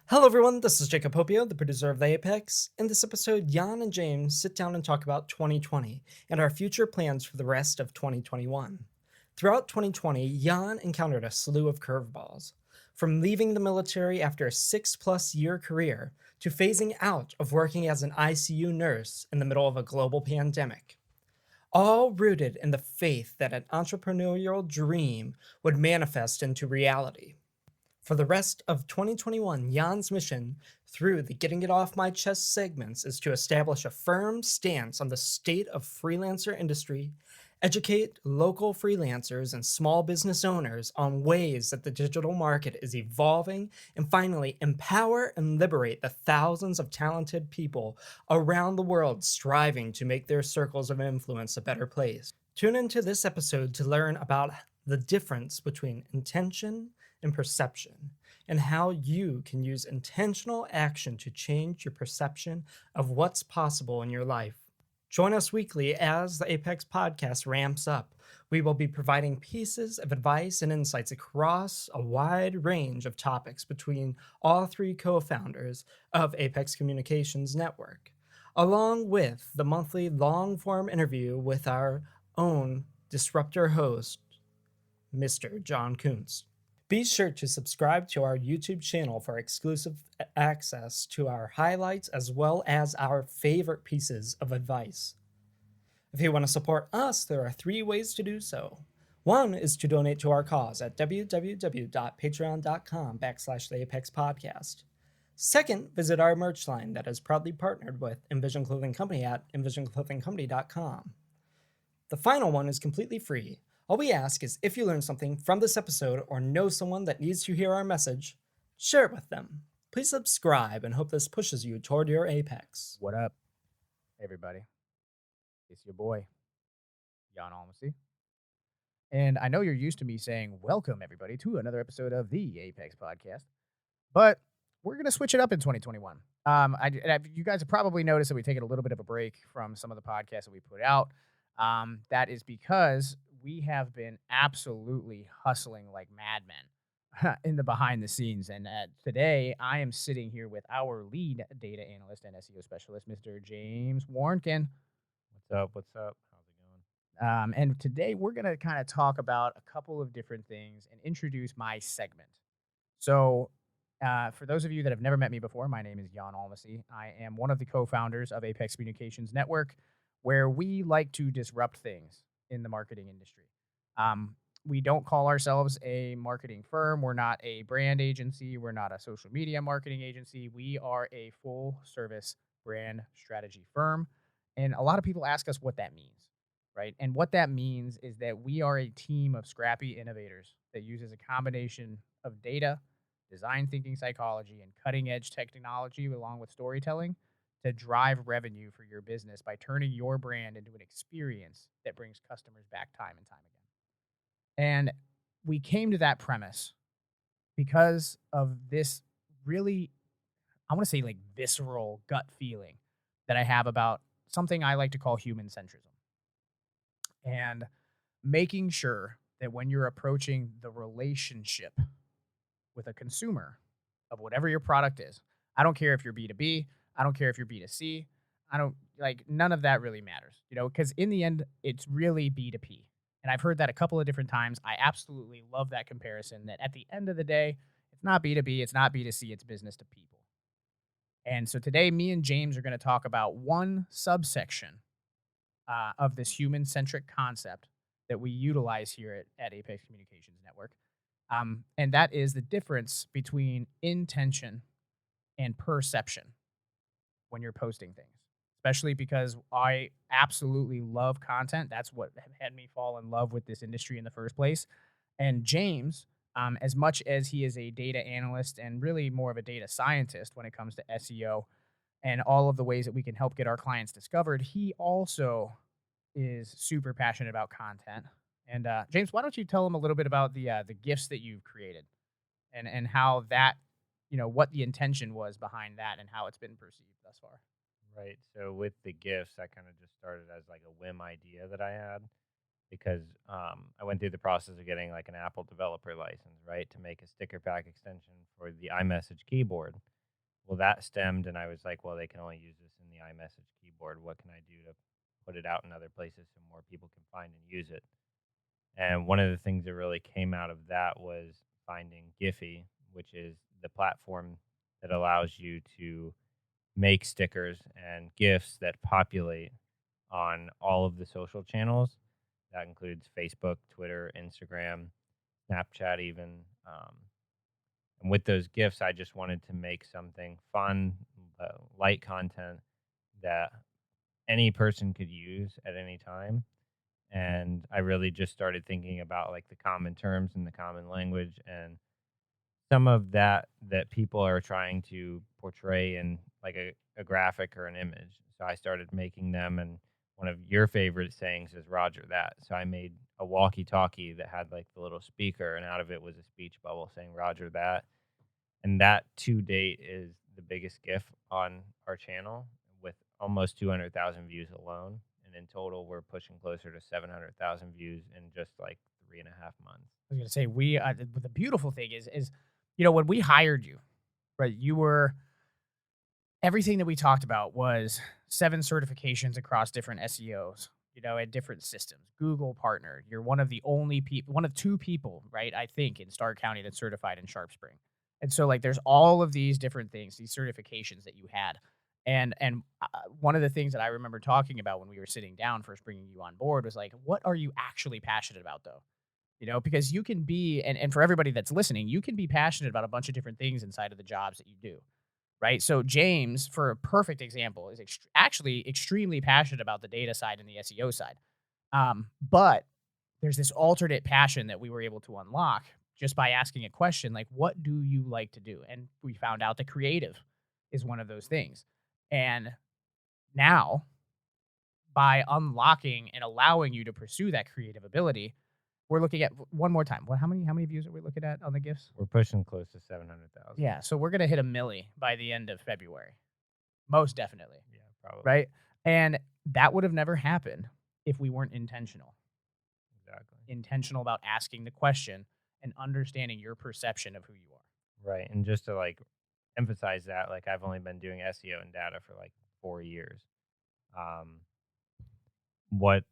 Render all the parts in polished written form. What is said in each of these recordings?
Hello, everyone. This is Jacob Popio, the producer of The Apex. In this episode, Jan and James sit down and talk about 2020 and our future plans for the rest of 2021. Throughout 2020, Jan encountered a slew of curveballs. From leaving the military after a 6-plus-year career to phasing out of working as an ICU nurse in the middle of a global pandemic. All rooted in the faith that an entrepreneurial dream would manifest into reality. For the rest of 2021, Jan's mission through the Getting It Off My Chest segments is to establish a firm stance on the state of freelancer industry, educate local freelancers and small business owners on ways that the digital market is evolving, and finally empower and liberate the thousands of talented people around the world striving to make their circles of influence a better place. Tune into this episode to learn about the difference between intention and perception, and how you can use intentional action to change your perception of what's possible in your life. Join us weekly as the Apex podcast ramps up. We will be providing pieces of advice and insights across a wide range of topics between all three co founders of Apex Communications Network, along with the monthly long form interview with our own disruptor host, Mr. John Kuntz. Be sure to subscribe to our YouTube channel for exclusive access to our highlights as well as our favorite pieces of advice. If you want to support us, there are 3 ways to do so. One is to donate to our cause at www.patreon.com/theapexpodcast. Second, visit our merch line that is proudly partnered with Envision Clothing Company at envisionclothingcompany.com. The final one is completely free. All we ask is if you learn something from this episode or know someone that needs to hear our message, share it with them. Please subscribe and hope this pushes you toward your apex. What up, everybody? It's your boy, Jan Almacy. And I know you're used to me saying, welcome, everybody, to another episode of the Apex Podcast. But we're going to switch it up in 2021. You guys have probably noticed that we've taken a little bit of a break from some of the podcasts that we put out. That is because we have been absolutely hustling like madmen in the behind the scenes. And today, I am sitting here with our lead data analyst and SEO specialist, Mr. James Warnkin. What's up? What's up? How's it going? And today we're going to kind of talk about a couple of different things and introduce my segment. So, for those of you that have never met me before, my name is Jan Almacy. I am one of the co-founders of Apex Communications Network, where we like to disrupt things in the marketing industry. We don't call ourselves a marketing firm. We're not a brand agency. We're not a social media marketing agency. We are a full service brand strategy firm. And a lot of people ask us what that means, right? And what that means is that we are a team of scrappy innovators that uses a combination of data, design thinking psychology, and cutting edge technology along with storytelling to drive revenue for your business by turning your brand into an experience that brings customers back time and time again. And we came to that premise because of this really, I want to say like visceral gut feeling that I have about something I like to call human centrism. And making sure that when you're approaching the relationship with a consumer of whatever your product is, I don't care if you're B2B, I don't care if you're B2C, I don't like none of that really matters, because in the end, it's really B2P. And I've heard that a couple of different times. I absolutely love that comparison that at the end of the day, it's not B2B, it's not B2C, it's business to people. And so today, me and James are going to talk about one subsection of this human centric concept that we utilize here at Apex Communications Network. And that is the difference between intention and perception when you're posting things, especially because I absolutely love content. That's what had me fall in love with this industry in the first place. And James, as much as he is a data analyst and really more of a data scientist when it comes to SEO and all of the ways that we can help get our clients discovered, he also is super passionate about content. And James, why don't you tell him a little bit about the gifts that you've created and how that, what the intention was behind that and how it's been perceived thus far. Right. So with the gifts, I kind of just started as like a whim idea that I had because I went through the process of getting like an Apple developer license, right, to make a sticker pack extension for the iMessage keyboard. Well, that stemmed, and I was like, well, they can only use this in the iMessage keyboard. What can I do to put it out in other places so more people can find and use it? And one of the things that really came out of that was finding Giphy, which is the platform that allows you to make stickers and GIFs that populate on all of the social channels. That includes Facebook, Twitter, Instagram, Snapchat, even. And with those GIFs, I just wanted to make something fun, light content that any person could use at any time. And I really just started thinking about like the common terms and the common language and some of that people are trying to portray in like a graphic or an image. So I started making them, and one of your favorite sayings is Roger that. So I made a walkie talkie that had like the little speaker, and out of it was a speech bubble saying Roger that. And that to date is the biggest GIF on our channel with almost 200,000 views alone. And in total, we're pushing closer to 700,000 views in just like 3.5 months. I was gonna say the beautiful thing is when we hired you, right? You were everything that we talked about was 7 certifications across different SEOs, at different systems. Google partner. You're one of the only people, one of 2 people, right? I think in Stark County that's certified in SharpSpring. And so like there's all of these different things, these certifications that you had. And one of the things that I remember talking about when we were sitting down first bringing you on board was like, what are you actually passionate about though? Because you can be, and for everybody that's listening, you can be passionate about a bunch of different things inside of the jobs that you do, right? So James, for a perfect example, is actually extremely passionate about the data side and the SEO side. But there's this alternate passion that we were able to unlock just by asking a question like, what do you like to do? And we found out that creative is one of those things. And now, by unlocking and allowing you to pursue that creative ability, we're looking at one more time. How many views are we looking at on the GIFs? We're pushing close to 700,000. Yeah, so we're gonna hit a milli by the end of February, most definitely, Yeah, probably. right? And that would have never happened if we weren't Exactly. intentional about asking the question and understanding your perception of who you are. Right. And just to like emphasize that, like I've only been doing SEO and data for like 4 years. What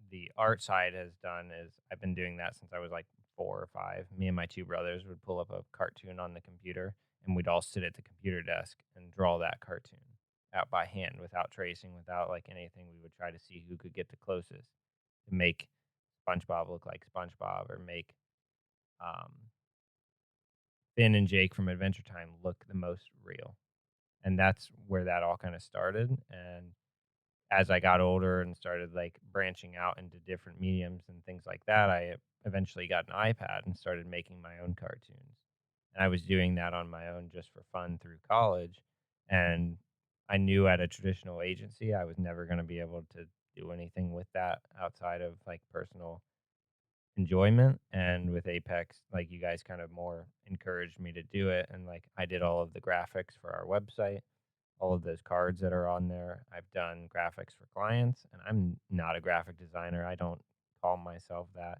the art side has done is I've been doing that since I was like 4 or 5. Me and my 2 brothers would pull up a cartoon on the computer, and we'd all sit at the computer desk and draw that cartoon out by hand without tracing, without like anything. We would try to see who could get the closest to make SpongeBob look like SpongeBob, or make um, Finn and Jake from Adventure Time look the most real. And that's where that all kind of started. And as I got older and started like branching out into different mediums and things like that, I eventually got an iPad and started making my own cartoons. And I was doing that on my own just for fun through college. And I knew at a traditional agency, I was never going to be able to do anything with that outside of like personal enjoyment. And with Apex, like you guys kind of more encouraged me to do it. And like I did all of the graphics for our website, all of those cards that are on there. I've done graphics for clients, and I'm not a graphic designer. I don't call myself that.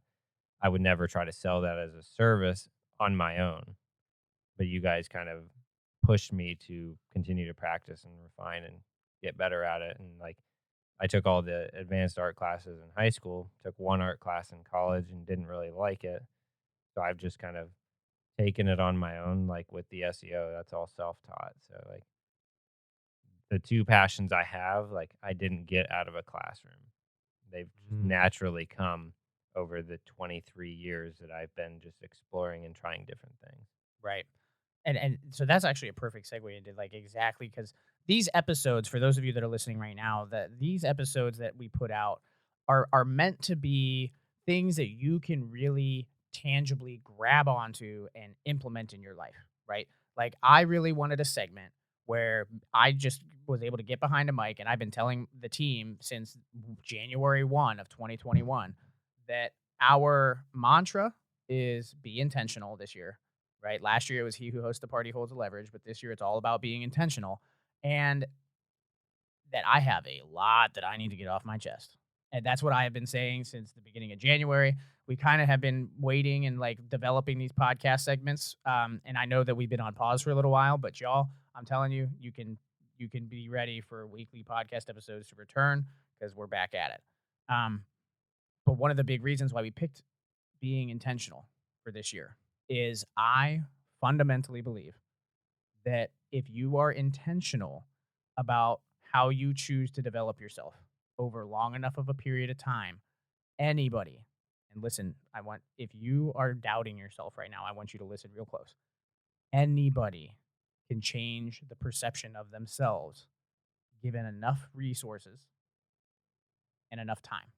I would never try to sell that as a service on my own. But you guys kind of pushed me to continue to practice and refine and get better at it. And like I took all the advanced art classes in high school, took one art class in college and didn't really like it. So I've just kind of taken it on my own, like with the SEO, that's all self-taught. So like the 2 passions I have, like I didn't get out of a classroom. They've just naturally come over the 23 years that I've been just exploring and trying different things. Right. And so that's actually a perfect segue into like exactly because these episodes, for those of you that are listening right now, that these episodes that we put out are meant to be things that you can really tangibly grab onto and implement in your life, right? Like I really wanted a segment where I just was able to get behind a mic, and I've been telling the team since January 1 of 2021 that our mantra is be intentional this year, right? Last year it was he who hosts the party holds the leverage, but this year it's all about being intentional. And that I have a lot that I need to get off my chest. And that's what I have been saying since the beginning of January. we kind of have been waiting and like developing these podcast segments. And I know that we've been on pause for a little while, but y'all, I'm telling you, you can be ready for weekly podcast episodes to return because we're back at it. But one of the big reasons why we picked being intentional for this year is I fundamentally believe that if you are intentional about how you choose to develop yourself over long enough of a period of time, anybody, and listen, if you are doubting yourself right now, I want you to listen real close. Anybody can change the perception of themselves given enough resources and enough time.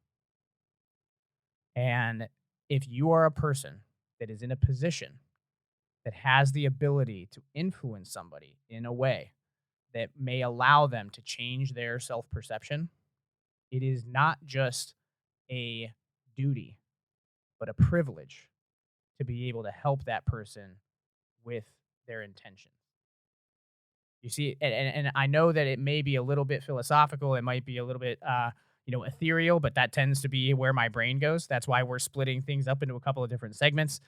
And if you are a person that is in a position that has the ability to influence somebody in a way that may allow them to change their self-perception, it is not just a duty, but a privilege to be able to help that person with their intentions. You see, and I know that it may be a little bit philosophical. It might be a little bit, ethereal, but that tends to be where my brain goes. That's why we're splitting things up into a couple of different segments.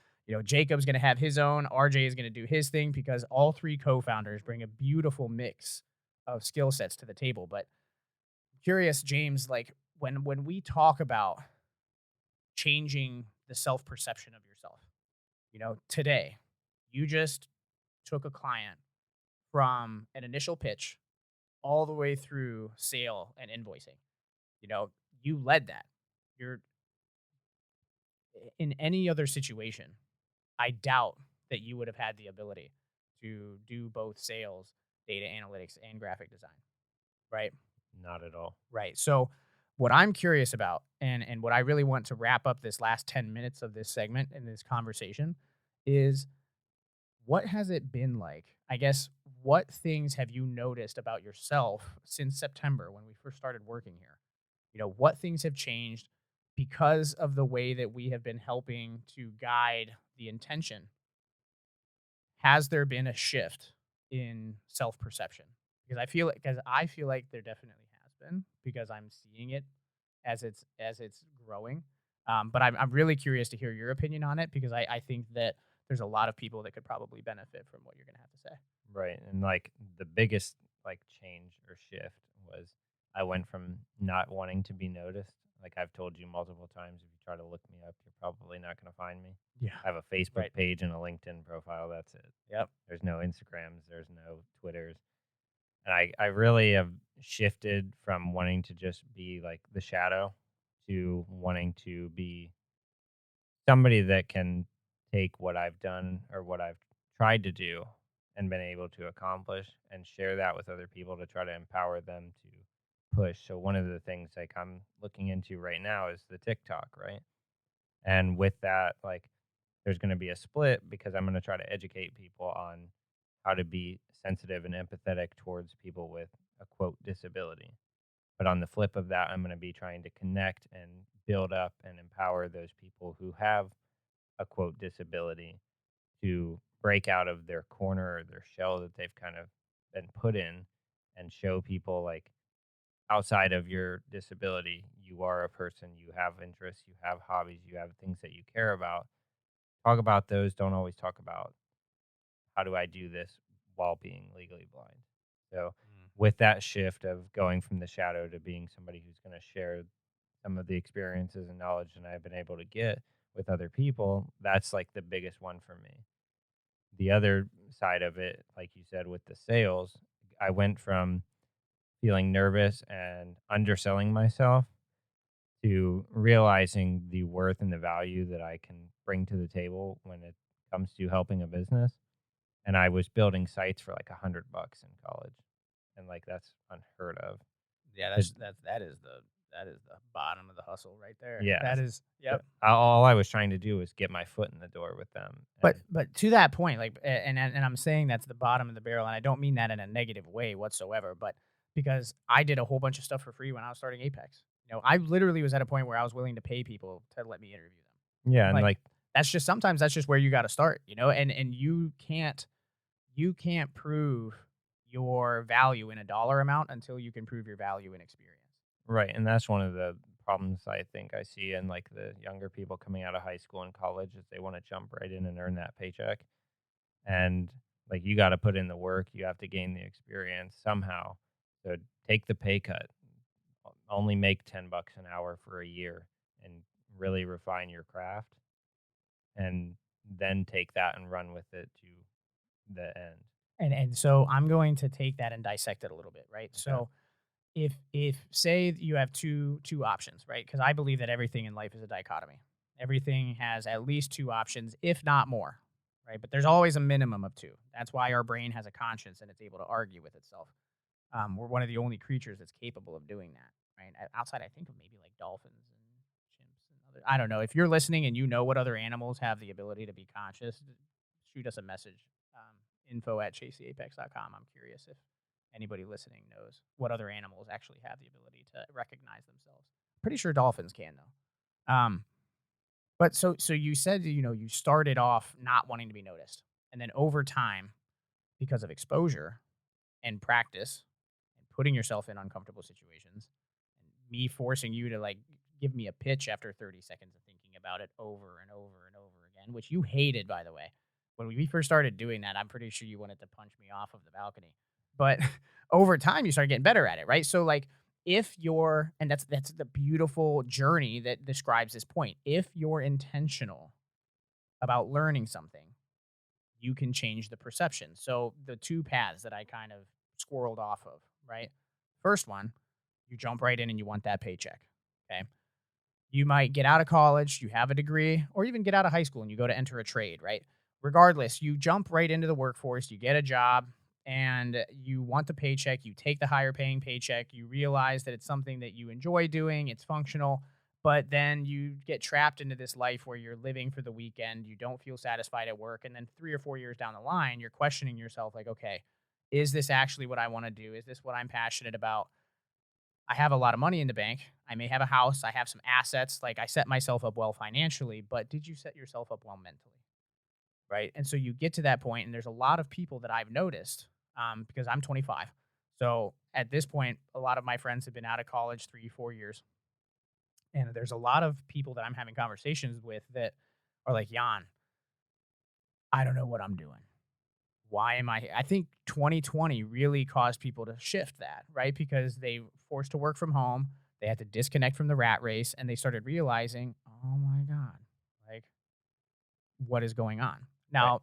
Jacob's going to have his own. RJ is going to do his thing because all three co-founders bring a beautiful mix of skill sets to the table. But I'm curious, James, like when we talk about changing the self-perception of yourself, today, you just took a client from an initial pitch all the way through sale and invoicing. You led that. You're in any other situation, I doubt that you would have had the ability to do both sales, data analytics, and graphic design, right? Not at all. Right. So what I'm curious about and what I really want to wrap up this last 10 minutes of this segment and this conversation is what has it been like? I guess, what things have you noticed about yourself since September when we first started working here? What things have changed because of the way that we have been helping to guide the intention? Has there been a shift in self-perception? Because I feel like there definitely has been, because I'm seeing it as it's growing. But I'm really curious to hear your opinion on it, because I think that there's a lot of people that could probably benefit from what you're going to have to say. Right. And like the biggest like change or shift was I went from not wanting to be noticed. Like I've told you multiple times, if you try to look me up, you're probably not going to find me. Yeah. I have a Facebook Right. page and a LinkedIn profile. That's it. Yep. There's no Instagrams. There's no Twitters. And I really have shifted from wanting to just be like the shadow to wanting to be somebody that can take what I've done or what I've tried to do and been able to accomplish and share that with other people to try to empower them to push. So one of the things like I'm looking into right now is the TikTok, right? And with that, like there's going to be a split because I'm going to try to educate people on how to be sensitive and empathetic towards people with a quote disability. But on the flip of that, I'm going to be trying to connect and build up and empower those people who have a quote disability to break out of their corner or their shell that they've kind of been put in, and show people like outside of your disability, you are a person, you have interests, you have hobbies, you have things that you care about. Talk about those. Don't always talk about how do I do this while being legally blind. So with that shift of going from the shadow to being somebody who's going to share some of the experiences and knowledge that I've been able to get with other people, that's like the biggest one for me. The other side of it, like you said, with the sales, I went from feeling nervous and underselling myself to realizing the worth and the value that I can bring to the table when it comes to helping a business. And I was building sites for like $100 in college, and like that's unheard of. Yeah, that is the bottom of the hustle right there. Yeah. That is. Yep. All I was trying to do was get my foot in the door with them. But to that point, like, and I'm saying that's the bottom of the barrel, and I don't mean that in a negative way whatsoever, but because I did a whole bunch of stuff for free when I was starting Apex. I literally was at a point where I was willing to pay people to let me interview them. Yeah, and like that's just sometimes that's just where you got to start, and you can't prove your value in a dollar amount until you can prove your value in experience. right, and that's one of the problems I think I see in like the younger people coming out of high school and college is they want to jump right in and earn that paycheck. And like you got to put in the work, you have to gain the experience somehow. So take the pay cut, only make $10 an hour for a year and really refine your craft and then take that and run with it to the end. And so I'm going to take that and dissect it a little bit, right? Okay. So if say you have two options, right? Because I believe that everything in life is a dichotomy. Everything has at least two options, if not more, right? But there's always a minimum of two. That's why our brain has a conscience and it's able to argue with itself. We're one of the only creatures that's capable of doing that, right? Outside, I think of maybe like dolphins and chimps and other. I don't know. If you're listening and you know what other animals have the ability to be conscious, shoot us a message. info@chaseapex.com. I'm curious if anybody listening knows what other animals actually have the ability to recognize themselves. Pretty sure dolphins can though. But so you said you started off not wanting to be noticed, and then over time, because of exposure and practice and putting yourself in uncomfortable situations, and me forcing you to like give me a pitch after 30 seconds of thinking about it over and over and over again, which you hated, by the way. When we first started doing that, I'm pretty sure you wanted to punch me off of the balcony. But over time, you started getting better at it, right? So, like, if you're, and that's the beautiful journey that describes this point. If you're intentional about learning something, you can change the perception. So, the two paths that I kind of squirreled off of, right? First one, you jump right in and you want that paycheck. Okay. You might get out of college, you have a degree, or even get out of high school and you go to enter a trade, right? Regardless, you jump right into the workforce, you get a job, and you want the paycheck, you take the higher paying paycheck, you realize that it's something that you enjoy doing, it's functional, but then you get trapped into this life where you're living for the weekend, you don't feel satisfied at work, and then 3 or 4 years down the line, you're questioning yourself like, okay, is this actually what I want to do? Is this what I'm passionate about? I have a lot of money in the bank. I may have a house. I have some assets. Like I set myself up well financially, but did you set yourself up well mentally? Right. And so you get to that point, and there's a lot of people that I've noticed because I'm 25. So at this point, a lot of my friends have been out of college 3, 4 years. And there's a lot of people that I'm having conversations with that are like, Jan, I don't know what I'm doing. Why am I here? I think 2020 really caused people to shift that, right? Because they forced to work from home, they had to disconnect from the rat race, and they started realizing, oh my God, like what is going on? Right. Now,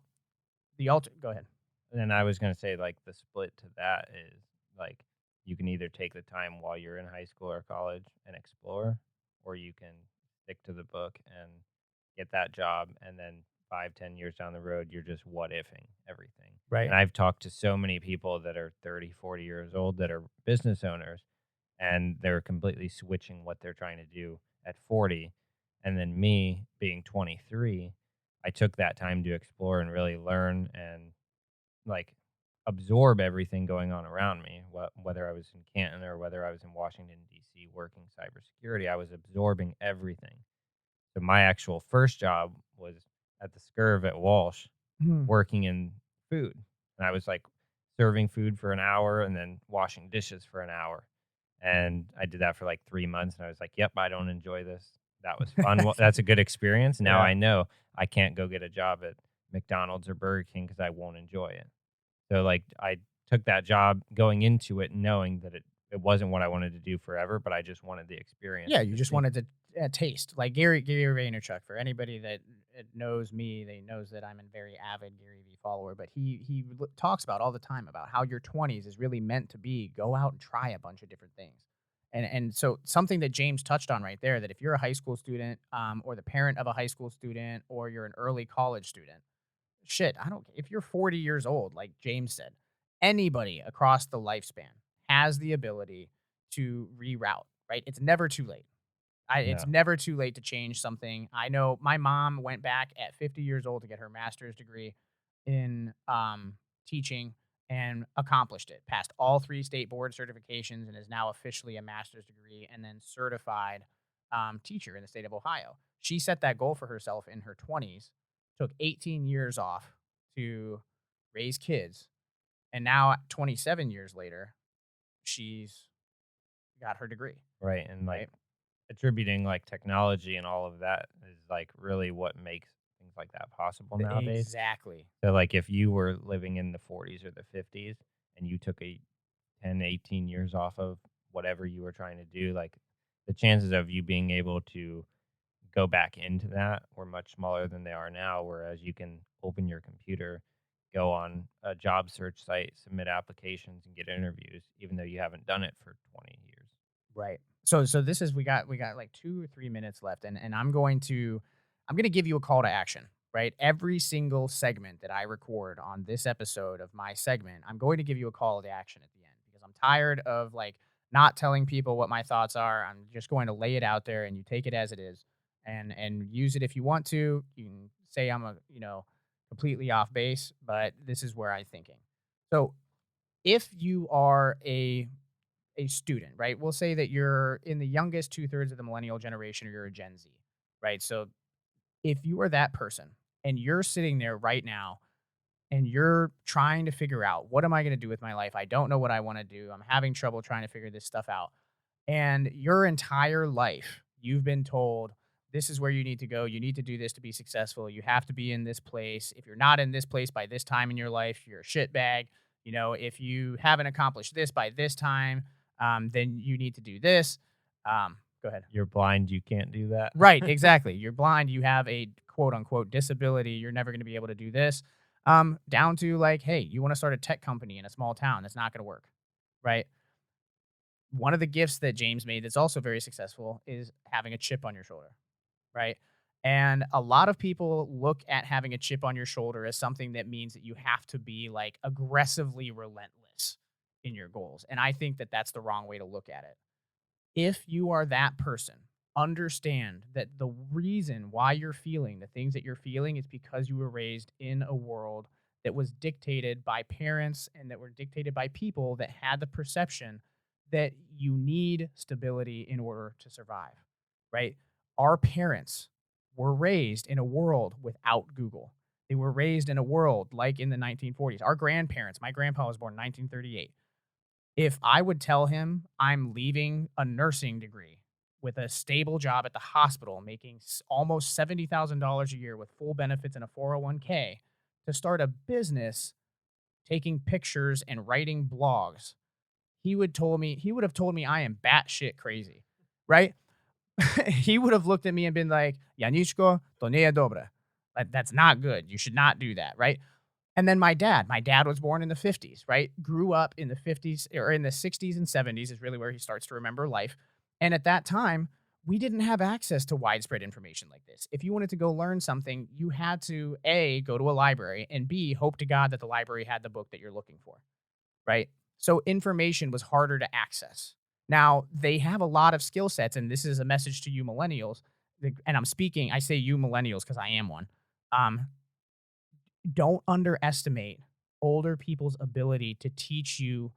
go ahead. And I was gonna say, like, the split to that is, like, you can either take the time while you're in high school or college and explore, or you can stick to the book and get that job, and then 5, 10 years down the road, you're just what ifing everything. Right. And I've talked to so many people that are 30, 40 years old that are business owners, and they're completely switching what they're trying to do at 40. And then me being 23, I took that time to explore and really learn and like absorb everything going on around me. Whether I was in Canton or whether I was in Washington D.C. working cybersecurity, I was absorbing everything. So my actual first job was at the Scurv at Walsh, working in food, and I was like serving food for an hour and then washing dishes for an hour, and I did that for like 3 months, and I was like, "Yep, I don't enjoy this." That was fun. Well, that's a good experience. Now Yeah. I know I can't go get a job at McDonald's or Burger King because I won't enjoy it. So, like, I took that job going into it knowing that it wasn't what I wanted to do forever, but I just wanted the experience Yeah, you to just see. wanted to taste. Like Gary Vaynerchuk, for anybody that knows me, they knows that I'm a very avid Gary Vee follower, but he talks about all the time about how your 20s is really meant to be go out and try a bunch of different things. And so something that James touched on right there, that if you're a high school student or the parent of a high school student or you're an early college student, shit, I don't, if you're 40 years old, like James said, anybody across the lifespan has the ability to reroute, right? It's never too late. It's No. never too late to change something. I know my mom went back at 50 years old to get her master's degree in teaching and accomplished it. Passed all 3 state board certifications and is now officially a master's degree and then certified teacher in the state of Ohio. She set that goal for herself in her 20s, took 18 years off to raise kids, and now 27 years later, she's got her degree. Right. And like Right. attributing like technology and all of that is like really what makes things like that possible nowadays. Exactly. So like if you were living in the 40s or the 50s and you took a 10, 18 years off of whatever you were trying to do, like the chances of you being able to go back into that were much smaller than they are now. Whereas you can open your computer, go on a job search site, submit applications, and get interviews, even though you haven't done it for 20 years. Right. So this is we got like 2 or 3 minutes left, and I'm going to give you a call to action. Right. Every single segment that I record on this episode of my segment, I'm going to give you a call to action at the end because I'm tired of like not telling people what my thoughts are. I'm just going to lay it out there, and you take it as it is, and use it if you want to. You can say I'm completely off base, but this is where I'm thinking. So if you are a student, right? We'll say that you're in the youngest 2/3 of the millennial generation, or you're a Gen Z, right? So if you are that person and you're sitting there right now and you're trying to figure out, what am I going to do with my life? I don't know what I want to do. I'm having trouble trying to figure this stuff out. And your entire life, you've been told, this is where you need to go. You need to do this to be successful. You have to be in this place. If you're not in this place by this time in your life, you're a shitbag. If you haven't accomplished this by this time, then you need to do this. Go ahead. You're blind, you can't do that. Right, exactly. You're blind. You have a quote unquote disability. You're never going to be able to do this. Down to like, hey, you want to start a tech company in a small town. That's not going to work. Right. One of the gifts that James made that's also very successful is having a chip on your shoulder. Right. And a lot of people look at having a chip on your shoulder as something that means that you have to be like aggressively relentless in your goals. And I think that that's the wrong way to look at it. If you are that person, understand that the reason why you're feeling the things that you're feeling is because you were raised in a world that was dictated by parents and that were dictated by people that had the perception that you need stability in order to survive, right? Our parents were raised in a world without Google. They were raised in a world like in the 1940s. Our grandparents, my grandpa was born in 1938. If I would tell him I'm leaving a nursing degree with a stable job at the hospital, making almost $70,000 a year with full benefits and a 401k to start a business, taking pictures and writing blogs, he would have told me I am batshit crazy, right? He would have looked at me and been like, Janishko, to nie je dobre. That's not good. You should not do that, right? And then my dad was born in the 50s, right? Grew up in the 50s or in the 60s and 70s is really where he starts to remember life. And at that time, we didn't have access to widespread information like this. If you wanted to go learn something, you had to A, go to a library, and B, hope to God that the library had the book that you're looking for, right? So information was harder to access. Now, they have a lot of skill sets, and this is a message to you millennials. And I say you millennials because I am one. Don't underestimate older people's ability to teach you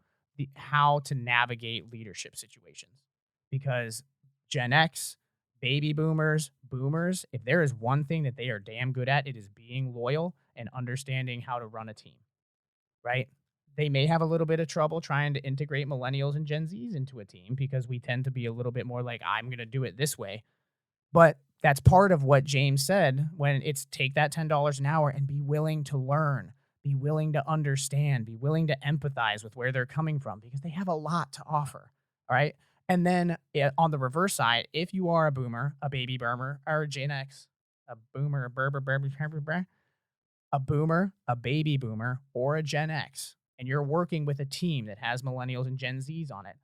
how to navigate leadership situations. Because Gen X, baby boomers, if there is one thing that they are damn good at, it is being loyal and understanding how to run a team, right? They may have a little bit of trouble trying to integrate millennials and Gen Zs into a team because we tend to be a little bit more like, I'm going to do it this way. But that's part of what James said when it's take that $10 an hour and be willing to learn, be willing to understand, be willing to empathize with where they're coming from because they have a lot to offer. All right. And then on the reverse side, if you are a boomer, a baby boomer, or a Gen X, a boomer, a baby boomer, or a Gen X, and you're working with a team that has millennials and Gen Zs on it,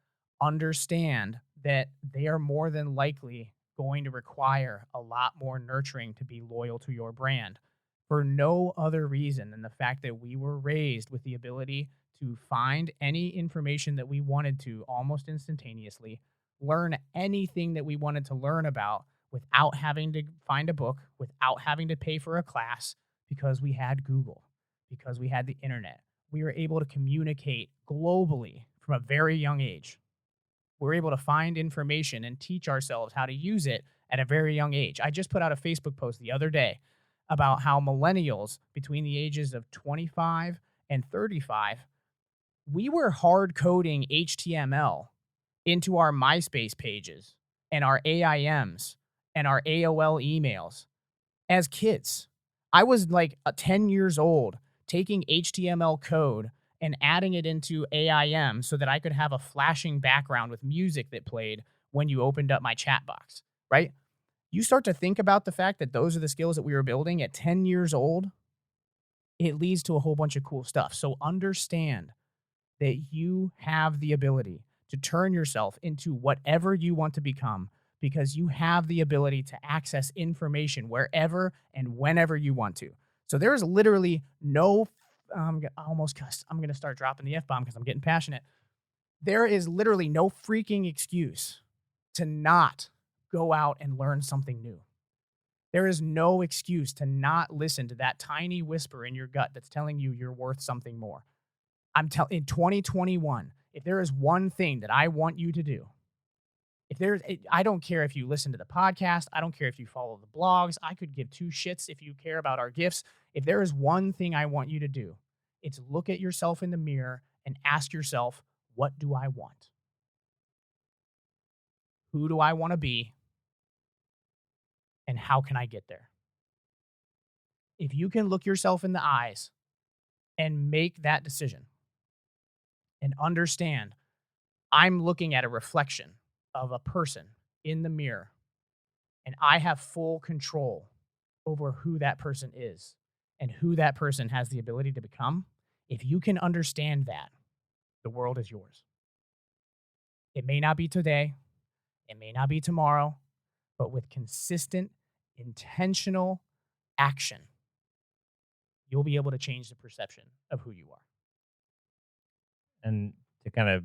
understand that they are more than likely going to require a lot more nurturing to be loyal to your brand for no other reason than the fact that we were raised with the ability to find any information that we wanted to almost instantaneously, learn anything that we wanted to learn about without having to find a book, without having to pay for a class, because we had Google, because we had the internet. We were able to communicate globally from a very young age. We're able to find information and teach ourselves how to use it at a very young age. I just put out a Facebook post the other day about how millennials between the ages of 25 and 35, we were hard coding HTML into our MySpace pages and our AIMs and our AOL emails as kids. I was like 10 years old taking HTML code and adding it into AIM so that I could have a flashing background with music that played when you opened up my chat box, right? You start to think about the fact that those are the skills that we were building at 10 years old, it leads to a whole bunch of cool stuff. So understand that you have the ability to turn yourself into whatever you want to become because you have the ability to access information wherever and whenever you want to. So there is literally no, I almost cussed. I'm going to start dropping the F-bomb because I'm getting passionate. There is literally no freaking excuse to not go out and learn something new. There is no excuse to not listen to that tiny whisper in your gut that's telling you you're worth something more. In 2021, if there is one thing that I want you to do, I don't care if you listen to the podcast, I don't care if you follow the blogs, I could give two shits if you care about our gifts. If there is one thing I want you to do, it's look at yourself in the mirror and ask yourself, what do I want? Who do I want to be? And how can I get there? If you can look yourself in the eyes and make that decision and understand, I'm looking at a reflection of a person in the mirror and I have full control over who that person is and who that person has the ability to become. If you can understand that, the world is yours. It may not be today, it may not be tomorrow, but with consistent, intentional action, you'll be able to change the perception of who you are. And to kind of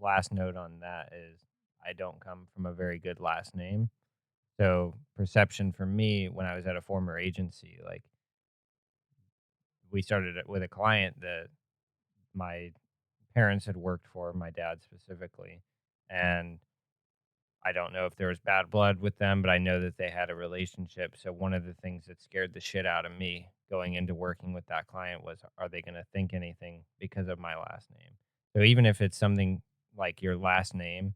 last note on that is I don't come from a very good last name. So perception for me when I was at a former agency, like we started it with a client that my parents had worked for, my dad specifically. And I don't know if there was bad blood with them, but I know that they had a relationship. So one of the things that scared the shit out of me going into working with that client was, are they going to think anything because of my last name? So even if it's something like your last name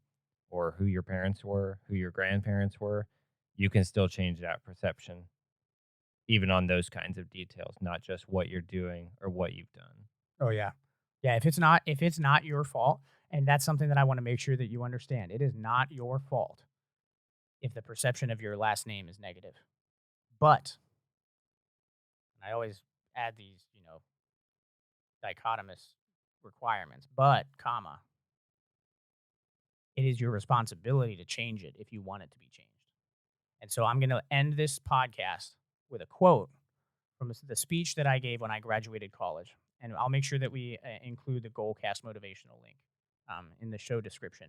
or who your parents were, who your grandparents were, you can still change that perception, even on those kinds of details, not just what you're doing or what you've done. Oh yeah. Yeah, if it's not your fault, and that's something that I want to make sure that you understand. It is not your fault if the perception of your last name is negative. But I always add these, dichotomous requirements, but, comma, it is your responsibility to change it if you want it to be changed. And so I'm going to end this podcast with a quote from the speech that I gave when I graduated college. And I'll make sure that we include the Goalcast motivational link in the show description.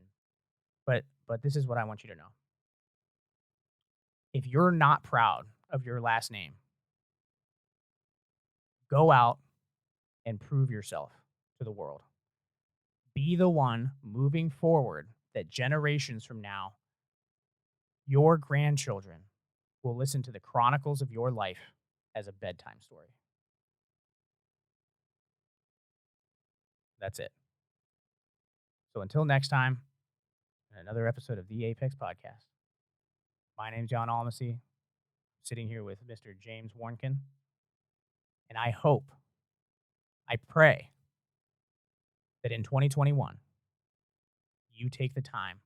But this is what I want you to know. If you're not proud of your last name, go out and prove yourself to the world. Be the one moving forward that generations from now, your grandchildren will listen to the chronicles of your life as a bedtime story. That's it. So until next time, another episode of the Apex Podcast. My name's John Almacy. I'm sitting here with Mr. James Warnkin. And I pray that in 2021, you take the time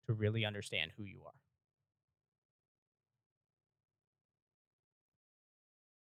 to really understand who you are.